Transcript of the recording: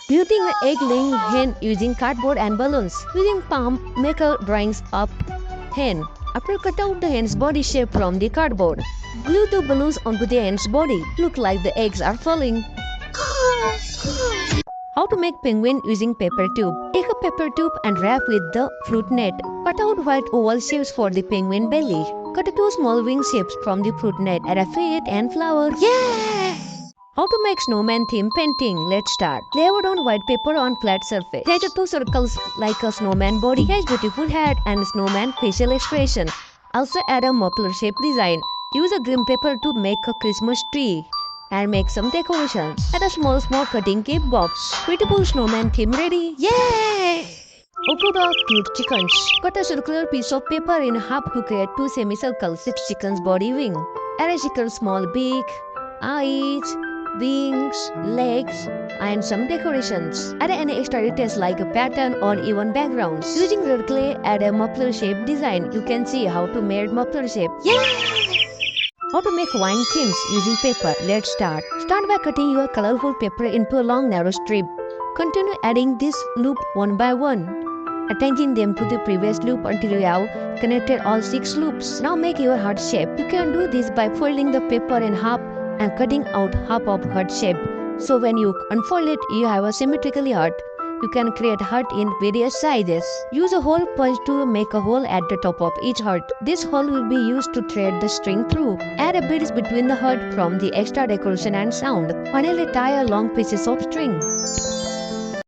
Building an egg-laying hen using cardboard and balloons. Using palm, make a drawings up hen. After cut out the hen's body shape from the cardboard. Glue the balloons onto the hen's body. Look like the eggs are falling. How to make penguin using paper tube. Take a paper tube and wrap with the fruit net. Cut out white oval shapes for the penguin belly. Cut two small wing shapes from the fruit net. Add a feet and flower. Yeah! How to make snowman theme painting? Let's start. Lay out on white paper on flat surface. Sketch two circles like a snowman body. Sketch beautiful head and snowman facial expression. Also add a muffler shaped design. Use a green paper to make a Christmas tree and make some decorations. Add a small cutting cake box. Beautiful snowman theme ready. Yay! Open of cute chickens. Cut a circular piece of paper in half to create two semicircles. 6 chickens body wing. Add a chicken small beak, eyes, wings, legs, and some decorations. Add any extra details like a pattern or even backgrounds. Using red clay, add a muffler shape design. You can see how to make muffler shape. Yay! How to make wine themes using paper. Let's start. Start by cutting your colorful paper into a long narrow strip. Continue adding this loop one by one, attaching them to the previous loop until you have connected all 6 loops. Now make your heart shape. You can do this by folding the paper in half and cutting out half of heart shape. So when you unfold it, you have a symmetrical heart. You can create heart in various sizes. Use a hole punch to make a hole at the top of each heart. This hole will be used to thread the string through. Add a beads between the heart from the extra decoration and sound. Finally tie a long pieces of string.